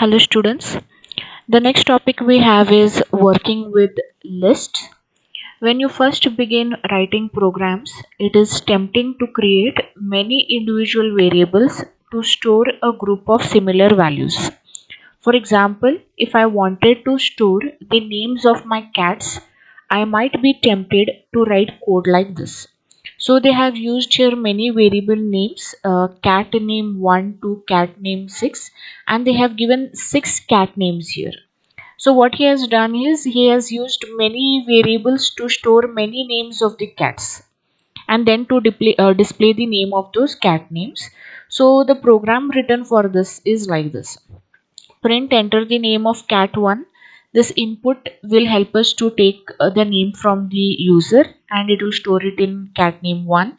Hello students. The next topic we have is working with lists. When you first begin writing programs, it is tempting to create many individual variables to store a group of similar values. For example, if I wanted to store the names of my cats, I might be tempted to write code like this. So they have used here many variable names, cat name 1 to cat name 6, and they have given 6 cat names here. So what he has done is he has used many variables to store many names of the cats and then to display the name of those cat names. So the program written for this is like this. Print enter the name of cat1. This input will help us to take the name from the user and it will store it in cat name 1.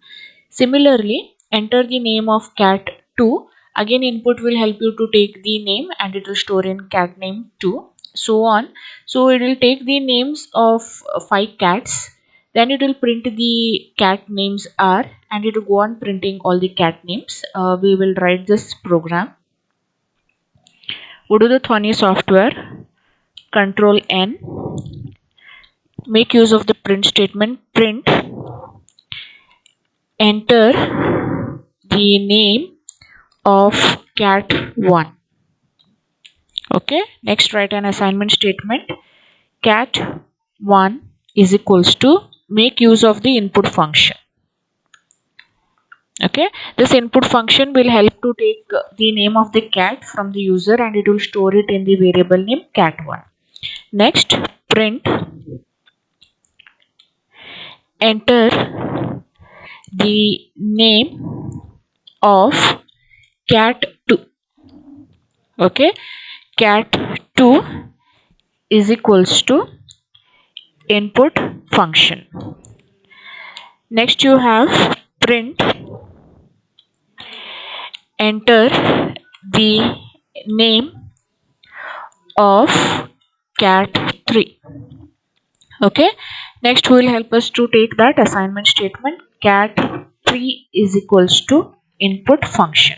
Similarly, enter the name of cat2. Again, input will help you to take the name and it will store in cat name 2, so on. So it will take the names of 5 cats, then it will print the cat names are, and it will go on printing all the cat names. We will write this program. Go to the Thorny software, Control N, make use of the print statement. Print, enter the name of cat1. Okay, next write an assignment statement. Cat1 is equals to, make use of the input function. Okay, this input function will help to take the name of the cat from the user and it will store it in the variable name cat1. Next, print, enter the name of cat2. Okay, cat2 is equals to input function. Next you have print, enter the name of cat3. Okay, next will help us to take that assignment statement. Cat3 is equals to input function.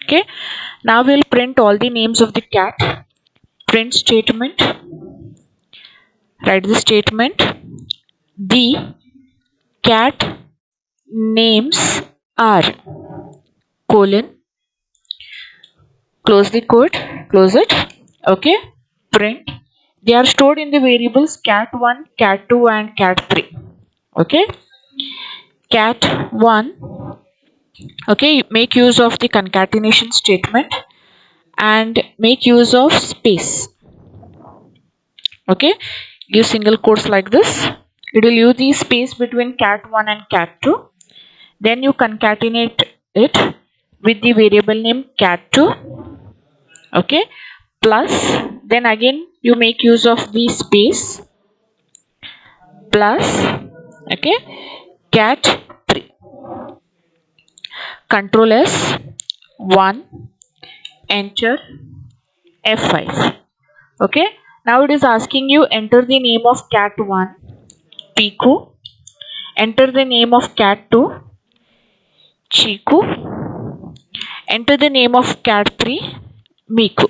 Okay, now we'll print all the names of the cat. Print statement, write the statement, the cat names are colon, close the quote, close it. Okay, print, they are stored in the variables cat1, cat2 and cat3. Okay, cat1, okay, make use of the concatenation statement and make use of space. Okay, give single quotes like this. It will use the space between cat1 and cat2. Then you concatenate it with the variable name cat2. Okay, plus, then again you make use of the space plus, okay, cat3. Control S, 1, enter F5. Okay, now it is asking you enter the name of cat1 Piku, enter the name of cat2 Chiku, enter the name of cat3 Miku.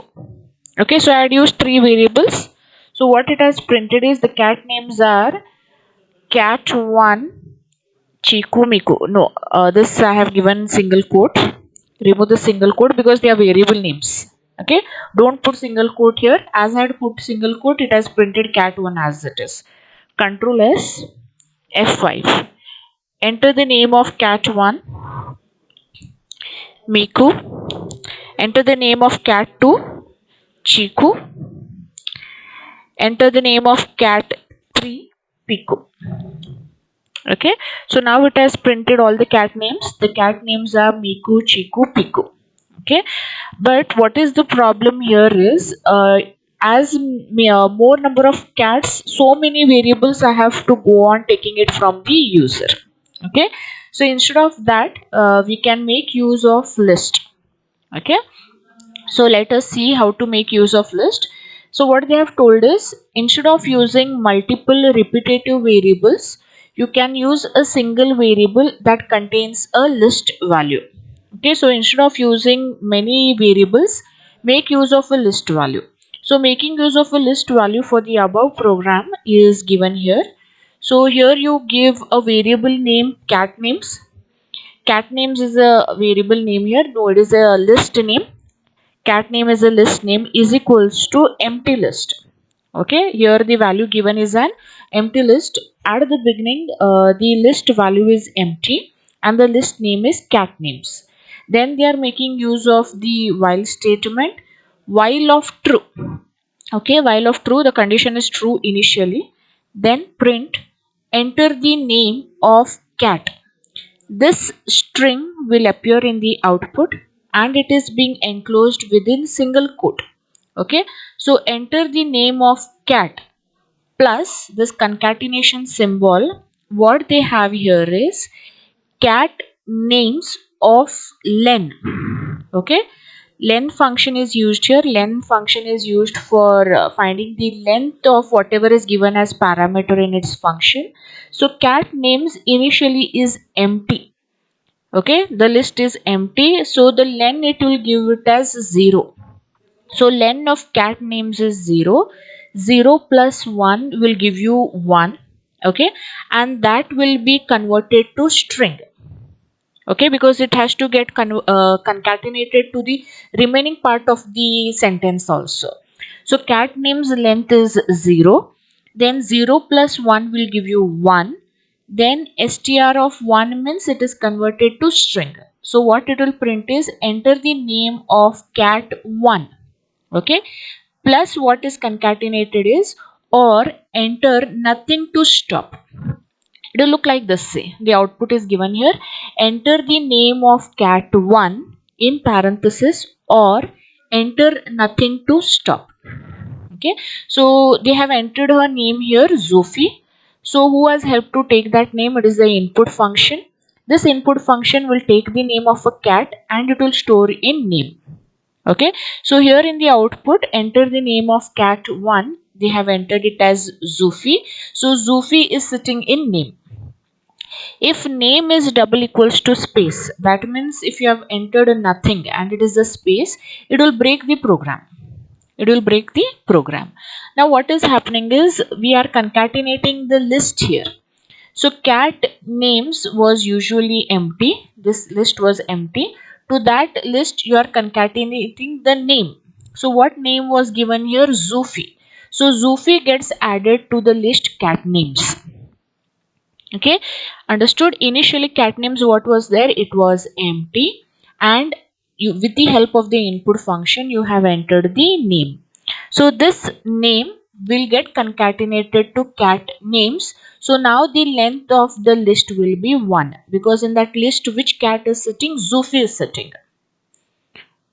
Okay, so I had used 3 variables. So what it has printed is the cat names are cat1 Chiku Miku. No, this I have given single quote. Remove the single quote because they are variable names. Okay, don't put single quote here. As I had put single quote, it has printed cat1 as it is. Control S, F5. Enter the name of cat1 Miku. Enter the name of cat2 Chiku. Enter the name of cat3 Piku. Okay, so now it has printed all the cat names. The cat names are Miku, Chiku, Piku. Okay, but what is the problem here is as more number of cats, so many variables I have to go on taking it from the user. Okay, so instead of that we can make use of list. Okay, so let us see how to make use of list. So what they have told is, instead of using multiple repetitive variables, you can use a single variable that contains a list value. Okay, so instead of using many variables, Make use of a list value. So making use of a list value for the above program is given here. So here you give a variable name cat names. Cat names is a variable name here. No, it is a list name. Cat name is a list name is equals to empty list. Okay, here the value given is an empty list. At the beginning, the list value is empty and the list name is cat names. Then they are making use of the while statement. While of true. Okay, while of true, the condition is true initially. Then print enter the name of cat. This string will appear in the output and it is being enclosed within single quote. Okay, so enter the name of cat plus this concatenation symbol. What they have here is cat names of len. Okay, len function is used here. Len function is used for finding the length of whatever is given as parameter in its function. So cat names initially is empty. Okay, the list is empty, so the len it will give it as 0. So len of cat names is 0. 0 plus 1 will give you 1. Okay, and that will be converted to string. Okay, because it has to get concatenated to the remaining part of the sentence also. So cat names length is 0. Then 0 plus 1 will give you 1. Then str of 1 means it is converted to string. So what it will print is enter the name of cat 1. Okay, plus what is concatenated is or enter nothing to stop. It will look like this. Say the output is given here. Enter the name of cat 1 in parenthesis or enter nothing to stop. Okay, so they have entered her name here, Zophie. So who has helped to take that name? It is the input function. This input function will take the name of a cat and it will store in name. Okay, so here in the output enter the name of cat 1. They have entered it as Zophie. So Zophie is sitting in name. If name is double equals to space, that means if you have entered a nothing and it is a space, it will break the program. It will break the program. Now what is happening is we are concatenating the list here. So cat names was usually empty. This list was empty. To that list you are concatenating the name. So what name was given here? Zophie. So Zophie gets added to the list cat names. Okay, understood? Initially cat names what was there? It was empty and you with the help of the input function you have entered the name. So this name will get concatenated to cat names. So now the length of the list will be 1 because in that list which cat is sitting? Zophie is sitting.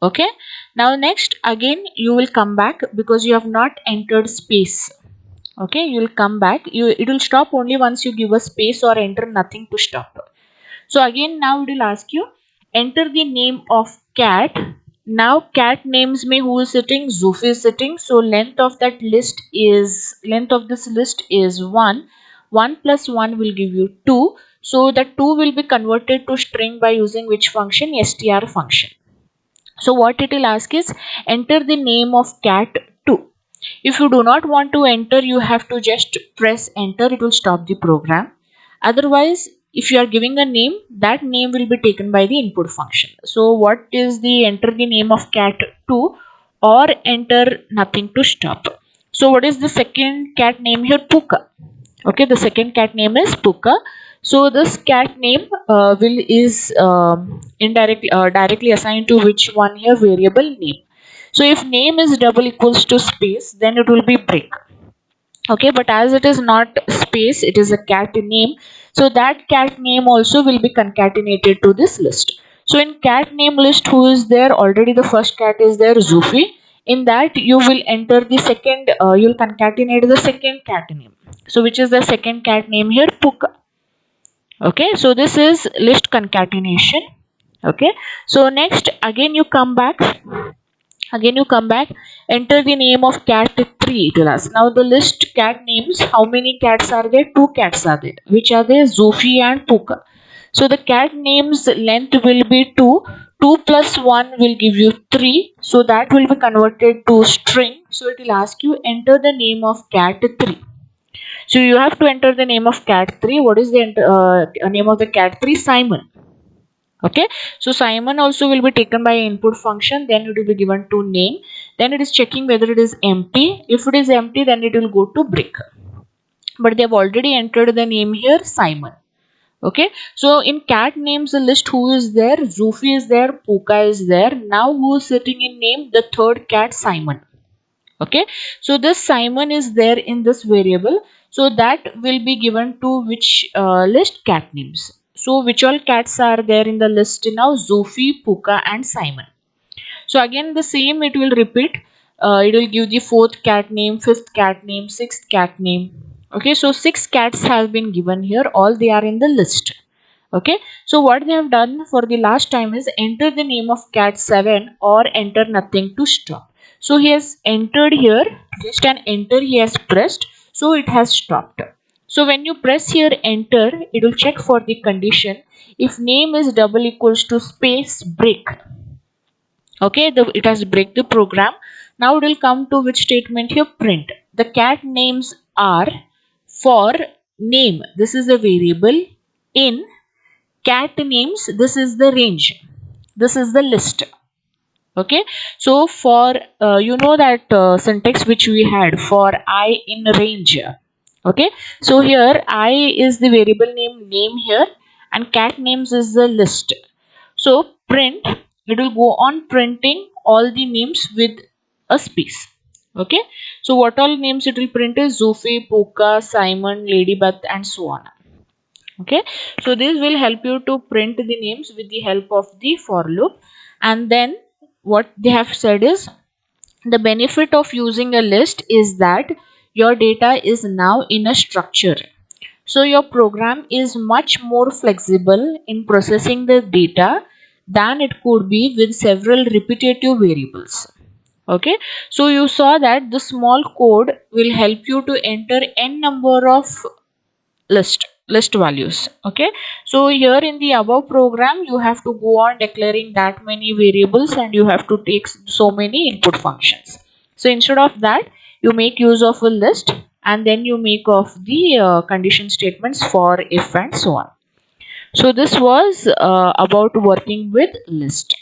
Okay, now next again you will come back because you have not entered space. Okay, you will come back. It will stop only once you give a space or enter nothing to stop. So again now it will ask you enter the name of cat. Now cat names में who is sitting? Zophie is sitting. So length of this list is 1. 1 plus 1 will give you 2. So that 2 will be converted to string by using which function? Str function. So what it will ask is enter the name of cat 2. If you do not want to enter, you have to just press enter. It will stop the program. Otherwise, if you are giving a name, that name will be taken by the input function. So what is the enter the name of cat 2 or enter nothing to stop. So what is the second cat name here? Puka. Okay, the second cat name is Puka. So this cat name will is directly assigned to which one here? Variable name. So if name is double equals to space, then it will be break. Okay, but as it is not space, it is a cat name. So that cat name also will be concatenated to this list. So in cat name list, who is there? Already the first cat is there, Zophie. In that you will enter the second, you will concatenate the second cat name. So which is the second cat name here? Puka. Okay, so this is list concatenation. Okay, so next again you come back. Enter the name of cat 3. It will ask. Now the list cat names, how many cats are there? 2 cats are there. Which are there? Zophie and Puka. So the cat names length will be 2. 2 plus 1 will give you 3, so that will be converted to string. So it will ask you enter the name of cat 3. So you have to enter the name of cat 3. What is the name of the cat 3? Simon. Okay, so Simon also will be taken by input function, then it will be given to name, then it is checking whether it is empty. If it is empty, then it will go to brick, but they have already entered the name here, Simon. Okay, so in cat names list, who is there? Zufi is there, Puka is there. Now who is sitting in name? The third cat, Simon. Okay, so this Simon is there in this variable, so that will be given to which list? Cat names. So which all cats are there in the list now? Zufi, Puka and Simon. So again the same, it will repeat. It will give the fourth cat name, fifth cat name, sixth cat name. Okay, so 6 cats have been given here, all they are in the list. Okay, so what they have done for the last time is enter the name of cat 7 or enter nothing to stop. So he has entered here, just an enter he has pressed, so it has stopped. So when you press here enter, it will check for the condition. If name is double equals to space break, okay, it has break the program. Now it will come to which statement here? Print. The cat names are for name, this is a variable. In cat names, this is the range, this is the list. Okay, so for you know that syntax which we had for I in range. Okay, so here I is the variable name here, and cat names is the list. So print, it will go on printing all the names with a space. Okay, so what all names it will print is Zufi, Puka, Simon, Ladybug and so on. Okay, so this will help you to print the names with the help of the for loop. And then what they have said is, the benefit of using a list is that your data is now in a structure, so your program is much more flexible in processing the data than it could be with several repetitive variables. Okay, so you saw that the small code will help you to enter n number of list values. Okay, so here in the above program you have to go on declaring that many variables, and you have to take so many input functions. So instead of that, you make use of a list, and then you make of the condition statements for if and so on. So this was about working with list.